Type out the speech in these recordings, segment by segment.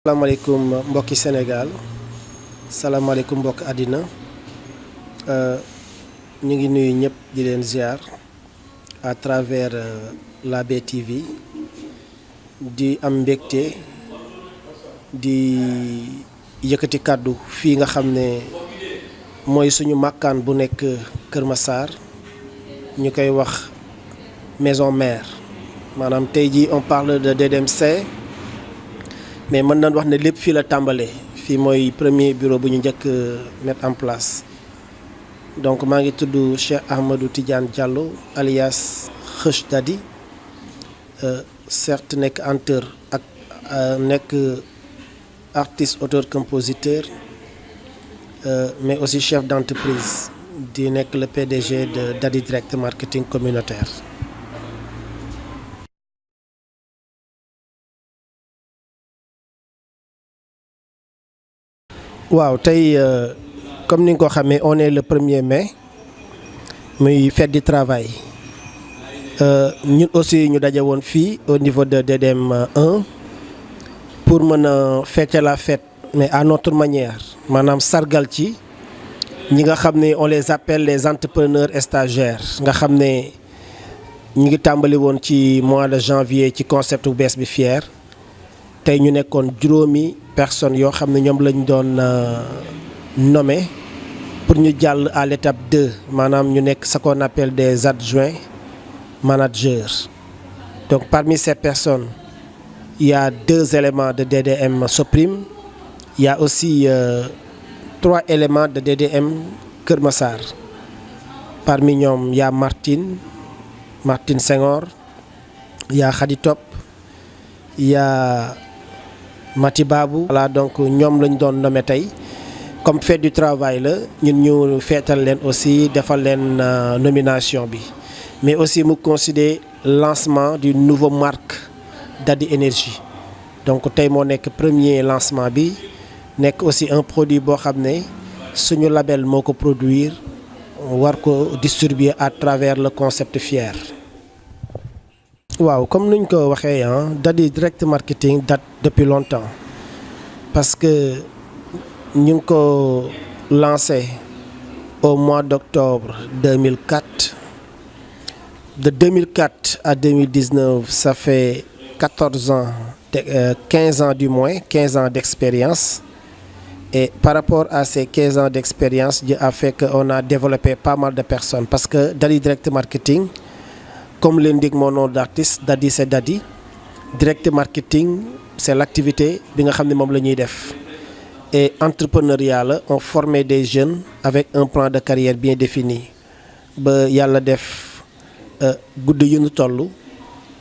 salaamaaleykum mbokki Sénégal salaamaaleykum mbokki àddina ñu ngi nuyu ñëpp di leen ziar à travers la BTV di am mbégte di yëkkati kàddu fii nga xam ne mooy suñu màkkaan bu nekk Kër Massar ñu koy wax maison mère maanaam tey jii on parle de DDMC. mais mën nañ wax ne lépp fii la tàmbalee fii mooy premier bureau bu ñu njëkk mettre en place donc maa ngi tudd Cheikh Ahmadou Tidiane Diallo alias Kheuch Dadi certes nekk auteur ak nekk artiste auteur compositeur mais aussi chef d'entreprise di nekk le PDG de Dadi Direct Marketing Communautaire. waaw tey comme ni nga ko xamee on est le 1er mai muy fête du travail ñun aussi ñu daje woon fii au niveau de DDM 1 pour mën a fêter la fête mais à notre manière maanaam sargal ci ñi nga xam ne on les appelle les entrepreneurs et stagiaires nga xam ne ñu ngi tàmbali woon ci mois de janvier ci concept bu bees bi Fier tey ñu nekkoon juróomi personnes yoo xam ne ñoom lañ doon nommé pour ñu jàll à l'étape 2 maanaam ñu nekk ce qu'on appelle des adjoints managers. Donc parmi ces personnes il y a 2 éléments de DDM Soprim, il y a aussi 3 éléments de DDM Kër Massar. Parmi ñoom il y a Martine Senghor, il y a Khady Top, il y a Mati Babou. Voilà, donc ñoom lañ doon nommé tey comme fête du travail la ñun ñu feetal leen aussi defal leen nomination bi mais aussi mu considérer lancement du nouveau marque Dadi Énergie. Donc tey moo nekk premier lancement bi nekk aussi un produit boo xam ne suñu label moo ko produire war ko distribuer à travers le concept Fier. waaw comme nuñ ko waxee Dadi Direct Marketing date depuis longtemps parce que ñu ngi ko lancé au mois d'octobre 2004. De 2004 à 2019 ça fait 14 ans 15 ans du moins 15 ans d'expérience et par rapport à ces 15 ans d'expérience Dieu a fait qu'on a développé pas mal de personnes parce que Dadi Direct Marketing, comme l'indique mon nom d'artiste, Dadi c'est Dadi. Direct marketing, c'est l'activité bi nga xam ne moom la ñuy def. Et entrepreneuriat la, on formait des jeunes avec un plan de carrière bien défini. Ba yàlla def guddi yu ñu toll,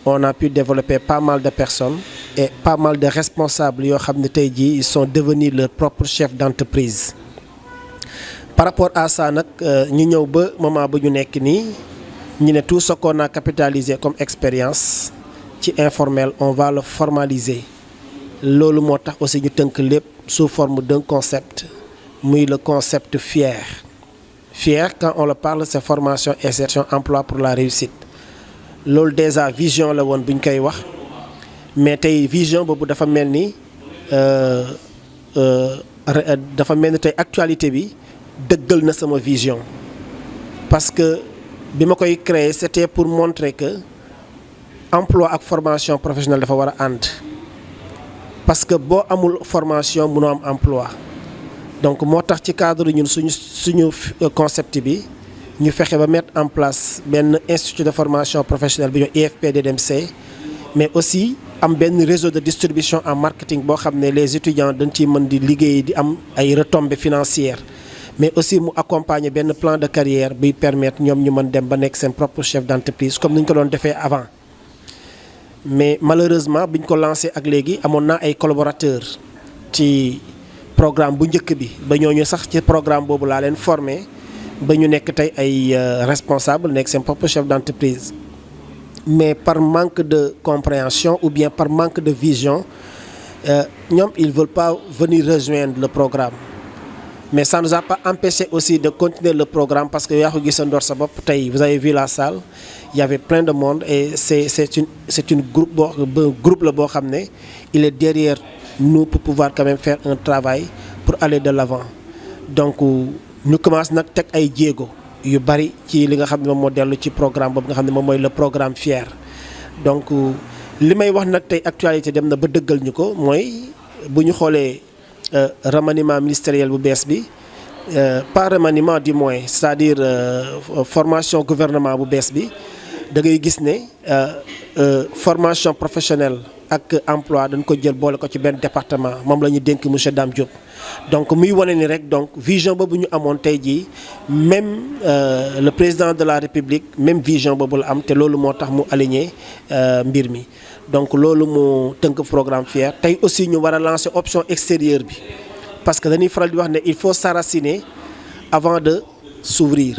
on a pu développer pas mal de personnes et pas mal de responsables yoo xam ne tey jii ils sont devenus leurs propres chefs d'entreprise. Par rapport à ça nag ñu ñëw ba moment ba ñu nekk nii. ñu ne tout ce qu'on a capitalisé comme expérience ci informel on va le formaliser loolu moo tax aussi ñu tënk lépp sous forme d'un concept muy le concept Fier. Fier quand on le parle c'est formation insertion emploi pour la réussite loolu déjà vision la woon bu ñu koy wax mais tey vision boobu dafa mel ni tey actualité bi dëggal na sama vision parce que bi ma koy créer c'était pour montrer que emploi ak formation professionnelle dafa war a ànd parce que boo amul formation mënoo am emploi donc moo tax ci cadre ñun suñu concept bi ñu fexe ba mettre en place benn institut de formation professionnelle bi ñu IFP DDMC mais aussi am benn réseau de distribution en marketing boo xam ne les étudiants dañ ciy mën di liggéey di am ay retombées financières mais aussi mu accompagner benn plan de carrière bi permettre ñoom ñu mën dem ba nekk seen propre chef d'entreprise comme ni ñu ko doon defee avant mais malheureusement bi ñu ko lancé ak léegi amoon naa ay collaborateurs ci programme bu njëkk bi ba ñooñu sax ci programme boobu laa leen formé ba ñu nekk tey ay responsable nekk seen propre chef d'entreprise mais par manque de compréhension ou bien par manque de vision ñoom ils veulent pas venir rejoindre le programme. Mais ça ne nous a pas empêché aussi de continuer le programme parce que yaa ko gisandoor sa bopp tey vous avez vu la salle il y avait plein de monde et c'est une groupe la boo xam ne il est derrière nous pour pouvoir quand même faire un travail pour aller de l'avant. Donc ñu commence nag teg ay jéego yu bari ci li nga xam ne moom moo dellu ci programme boobu nga xam ne moom mooy le programme FIER. Donc li may wax nag tey actualité dem na ba dëggal ñu ko mooy bu ñu xoolee remaniement ministériel bu bees bi pas remaniement du moins c'est-à-dire formation gouvernement bu bees bi da ngay gis ne formation professionnelle ak emploi dañ ko jël boole ko ci benn département moom la ñu dénk monsieur Dame Diop. Donc muy wane ni rek donc vision boobu ñu amoon tey jii même le président de la république même vision boobu la am te loolu moo tax mu aligné mbir mi. Donc loolu mu tënk programme FIER tey aussi ñu war a lancer option extérieure bi parce que dañuy faral di wax ne il faut s'enraciner avant de s'ouvrir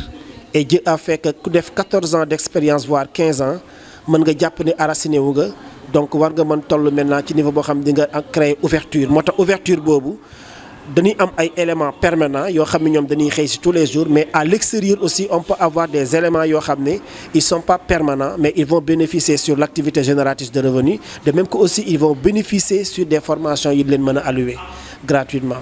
et Dieu a fait que ku def 14 ans d'expérience voire 15 ans mën nga jàpp ne enraciné wu nga donc war nga mën toll maintenant ci niveau boo xam ne di nga créer ouverture moo tax ouverture boobu dañuy am ay éléments permanents yoo xam ne ñoom dañuy xëy si tous les jours mais à l'extérieur aussi on peut avoir des éléments yoo xam ne ils sont pas permanents mais ils vont bénéficier sur l'activité génératrice de revenus de même que aussi ils vont bénéficier sur des formations yi leen mën a allouer gratuitement.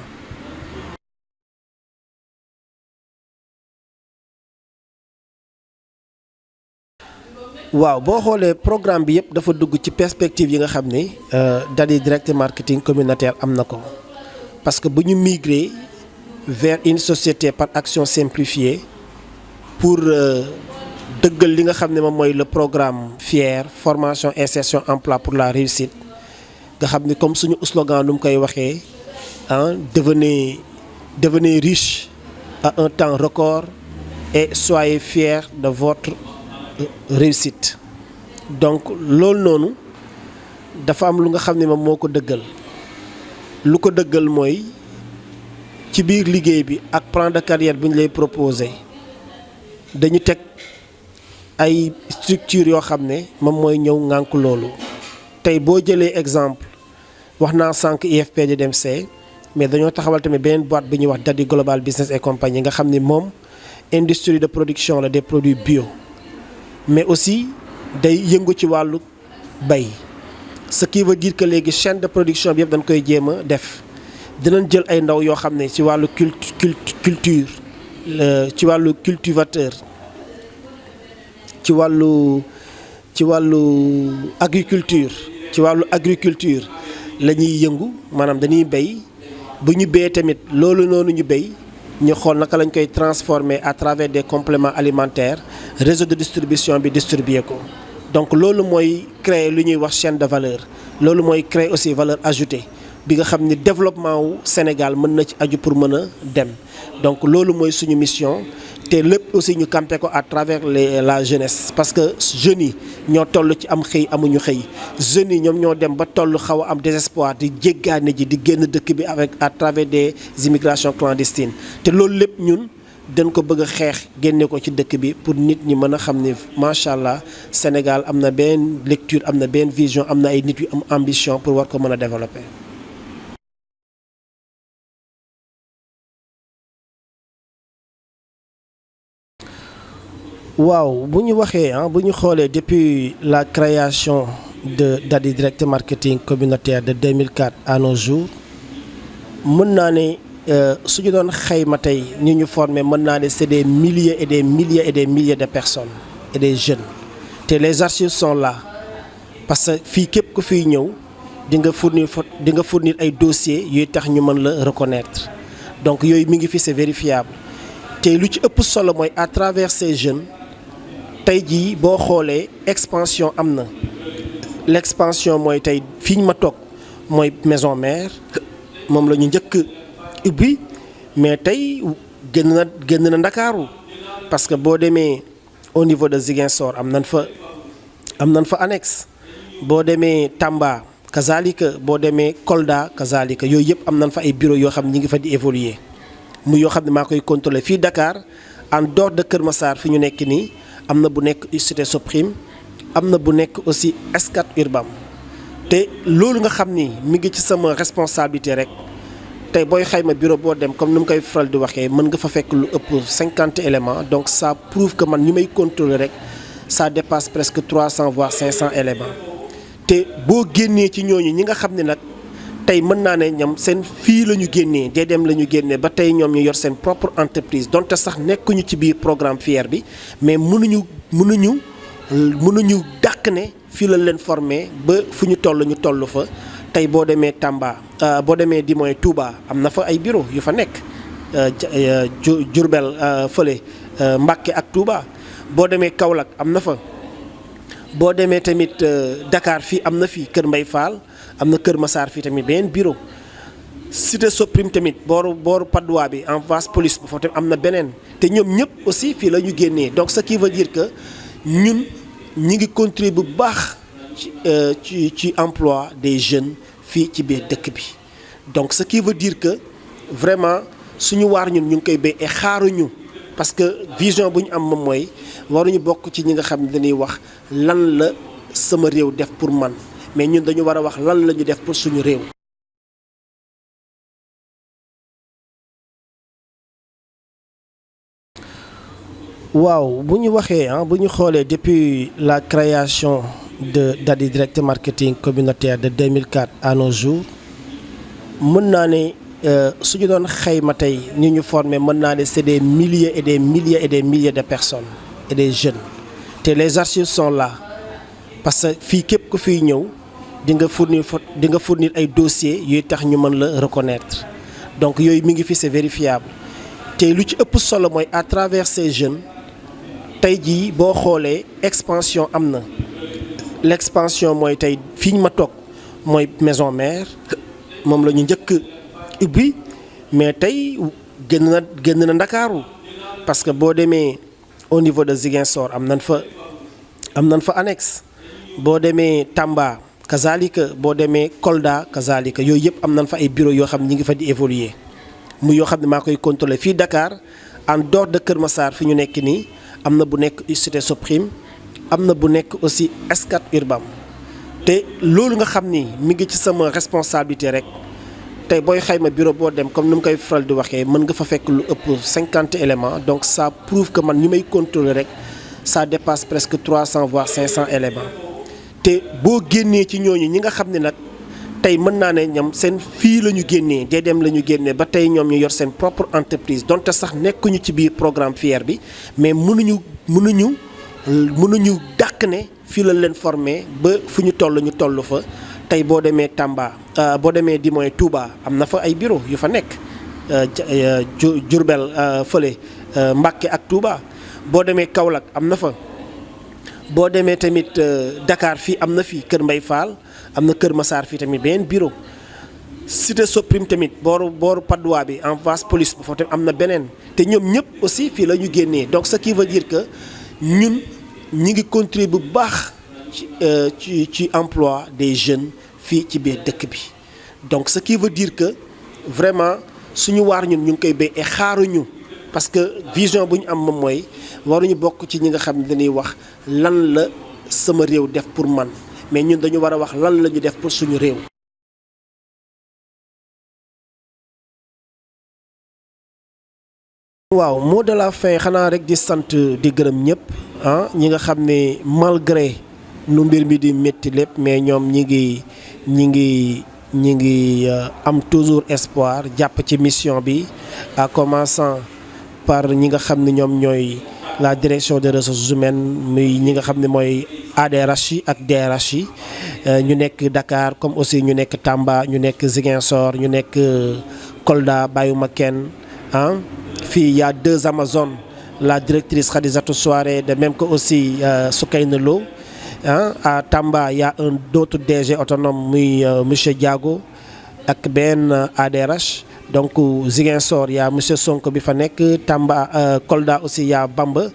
waaw boo xoolee programme bi yëpp dafa dugg ci perspective yi nga xam ne Dadi direct marketing communautaire am na ko parce que bu ñu migrer vers une société par action simplifiée pour dëggal li nga xam ne moom mooy le programme FIER formation insertion emploi pour la réussite nga xam ne comme suñu slogan nu mu koy waxee devenez riche à un temps record et soyez fiers de votre réussite. Donc loolu noonu dafa am lu nga xam ne moom moo ko dëggal lu ko dëggal mooy ci biir liggéey bi ak plan de carrière bi ñu lay proposer dañu teg ay structures yoo xam ne moom mooy ñëw ŋànk loolu tey boo jëlee exemple wax naa sànq IFPDMC mais dañoo taxawal tamit beneen boîte bi ñuy wax Dadi Global Business et Compagnie nga xam ne moom industrie de production la des produits bio mais aussi day yëngu ci wàllu bay ce qui veut dire que léegi chaîne de production bi yëpp dañ koy jéem a def dinañ jël ay ndaw yoo xam ne ci wàllu culture ci wàllu cultivateur ci wàllu agriculture la ñuy yëngu maanaam dañuy bay bu ñu béyee tamit loolu noonu ñu béy ñu xool naka lañ koy transformer à travers des compléments alimentaires réseau de distribution bi distribuer ko donc loolu mooy créer lu ñuy wax chaîne de valeur loolu mooy créer aussi valeur ajoutée bi nga xam ni développement wu Sénégal mën na ci aju pour mën a dem donc loolu mooy suñu mission te lépp aussi ñu campé ko à travers la jeunesse parce que jeunes yi ñoo toll ci am xëy amuñu xëy jeunes yi ñoom ñoo dem ba toll xaw a am désespoir di jéggaane ji di génn dëkk bi avec à travers des immigrations clandestines te loolu lépp ñun dañ ko bëgg a xeex génne ko ci dëkk bi pour nit ñi mën a xam ne macha allah Sénégal am na benn lecture am na benn vision am na ay nit yu am ambition pour war ko mën a développer. waaw bu ñu waxee bu ñu xoolee depuis la création de Dadi direct marketing communautaire de 2004 à nos jours mën naa ne suñu doon xayma tey ni ñu formé mën naa ne c'est des milliers et des milliers et des milliers de personnes et des jeunes te les archives sont là parce que fii képp ku fiy ñëw di nga fournir ay dossiers yuy tax ñu mën la reconnaître donc yooyu mi ngi fi c'est vérifiable te lu ci ëpp solo mooy à travers ces jeunes tey jii boo xoolee expansion am na l'expansion mooy tey fii ñu ma toog mooy maison mère moom la ñu njëkk ubbi mais tey génn na Ndakaaru parce que boo demee au niveau de Ziguinchor am nañ fa annexe boo demee Tamba kazalika boo demee Kolda kazalika yooyu yëpp am nañ fa ay bureau yoo xam ne ñi ngi fa di évoluer mu yoo xam ne maa koy contrôler fii Dakar en dehors de Kër Massar fi ñu nekk nii am na bu nekk Cité Soprim am na bu nekk aussi Scat Urbam te loolu nga xam ni mi ngi ci sama responsabilité rek tey booy xayma bureau boo dem comme ni mu koy faral di waxee mën nga fa fekk lu ëpp 50 éléments donc ça prouve que man ñi may contrôler rek ça dépasse presque 300 voire 500 éléments te boo génnee ci ñooñu ñi nga xam ne nag tey mën naa ne ñoom seen fii la ñu génnee DDM la ñu génnee ba tey ñoom ñu yor seen propre entreprise donte sax nekkuñu ci biir programme FIER bi mais mënuñu dàq ne fii la leen formé ba fu ñu toll fa tey boo demee Tamba boo demee di mooy Touba am na fa ay bureau yu fa nekk Diourbel fële Mbacké ak Touba boo demee Kaolack am na fa boo demee tamit Dakar fii am na fii Kër Mbay Fall am na Kër Massar fii tamit beneen bureau Cité Soprim tamit booru Padoua bi en face police bu fa tamit am na beneen te ñoom ñëpp aussi fii la ñu génnee donc ce qui veut dire que ñun ñi ngi contribuer bu baax ci emploi des jeunes fii ci biir dëkk bi donc ce qui veut dire que vraiment suñu waar ñun ñu ngi koy béy et xaaruñu parce que vision bu ñu am moom mooy waruñu bokk ci ñi nga xam ne dañuy wax lan la sama réew def pour man mais ñun dañu war a wax lan la ñu def pour suñu réew. waaw bu ñu waxee bu ñu xoolee depuis la création de Dadi Direct Marketing communautaire de 2004 à nos jours mën naa ne suñu doon xayma tey ñi ñu formé mën naa ne c'est des milliers et des milliers et des milliers de personnes et des jeunes te les archives sont là parce que fii képp ku fiy ñëw di nga fournir ay dossiers yuy tax ñu mën la reconnaître donc yooyu mi ngi fi c'est vérifiable te lu ci ëpp solo mooy à travers ces jeunes tey jii boo xoolee expansion am na l'expansion mooy tey fii ñu ma toog mooy maison mère moom la ñu njëkk ubbi mais tey génn na Ndakaaru parce que boo demee au niveau de Ziguinchor am nañ fa annexe boo demee Tamba kazalika boo demee Kolda kazalika yooyu yëpp am nañ fa ay bureau yoo xam ñi ngi fa di évoluer mu yoo xam ne maa koy contrôler fii Dakar en dehors de Kër Massar fi ñu nekk nii am na bu nekk Cité Soprim am na bu nekk aussi Scat Urbam te loolu nga xam ni mi ngi ci sama responsabilité rek tey booy xayma bureau boo dem comme ni mu koy faral di waxee mën nga fa fekk lu ëpp 50 éléments donc ça prouve que man ñi may contrôler rek ça dépasse presque 300 voire 500 éléments te boo génnee ci ñooñu ñi nga xam ne nag tey mën naa ne ñoom seen fii la ñu génnee DDM la ñu génnee ba tey ñoom ñu yor seen propre entreprise donte sax nekkuñu ci biir programme FIER bi mais mënuñu dàq ne fii la leen formé ba fu ñu toll fa tey boo demee Tamba boo demee di mooy Touba am na fa ay bureau yu fa nekk Diourbel fële Mbacké ak Touba boo demee Kaolack am na fa boo demee tamit Dakar fii am na fii Kër Mbay Fall am na Kër Massar fii tamit beneen bureau Cité Soprim tamit booru Padoua bi en face police bu fa tamit am na beneen te ñoom ñëpp aussi fii la ñu génnee donc ce qui veut dire que ñun ñi ngi contribuer bu baax ci emploi des jeunes fii ci biir dëkk bi donc ce qui veut dire que vraiment suñu waar ñun ñu ngi koy béy et xaaruñu parce que vision bu ñu am moom mooy waruñu bokk ci ñi nga xam ne dañuy wax lan la sama réew def pour man mais ñun dañu war a wax lan la ñu def pour suñu réew. waaw mot de la fin xanaa rek di sant di gërëm ñëpp ñi nga xam ne malgré nu mbir mi di métti lépp mais ñoom ñi ngi am toujours espoir jàpp ci mission bi en commençant par ñi nga xam ne ñoom ñooy la direction des ressources humaines muy ñi nga xam ne mooy ADRH yi ak DRH yi ñu nekk Dakar comme aussi ñu nekk Tamba ñu nekk Ziguinchor ñu nekk Kolda bàyyuma kenn fii y a 2 Amazones la directrice Khadijatou Souaré de même que aussi Soukayna Lo à Tamba y a un autre DG autonome muy monsieur Diago ak benn ADRH donc Ziguinchor y a monsieur Sonko bi fa nekk Tamba Kolda aussi y a Bamba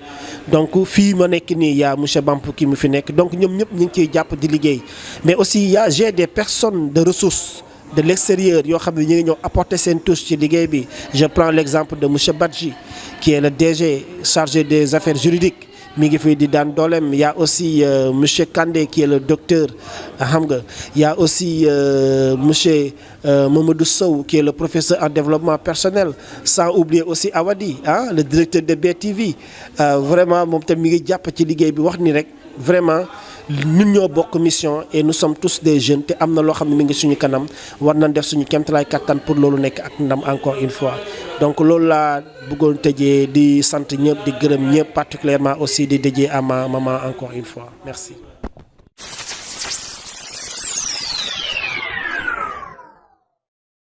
donc fii ma nekk nii y a monsieur Bamp ki mu fi nekk donc ñoom ñëpp ñu ngi ciy jàpp di liggéey mais aussi j'ai des personnes de ressources de l'extérieur yoo xam ne ñu ngi ñëw apporter seen touche ci liggéey bi je prends l'exemple de monsieur Badji qui est le DG chargé des affaires juridiques mi ngi fi di daan dooleem y a aussi monsieur Kandé qui est le docteur xam nga y a aussi monsieur Mamadou Sow qui est le professeur en développement personnel sans oublier aussi Awadi le directeur de BTV vraiment moom tam mi ngi jàpp ci liggéey bi wax ni rek vraiment ñun ñoo bokk mission et nous sommes tous des jeunes te am na loo xam ne mi ngi suñu kanam war nañ def suñu kéemtalaay kattan pour loolu nekk ak ndam encore une fois. donc loolu laa bëggoon tëjee di sant ñëpp di gërëm ñëpp particulièrement aussi di dédié à ma maman encore une fois merci.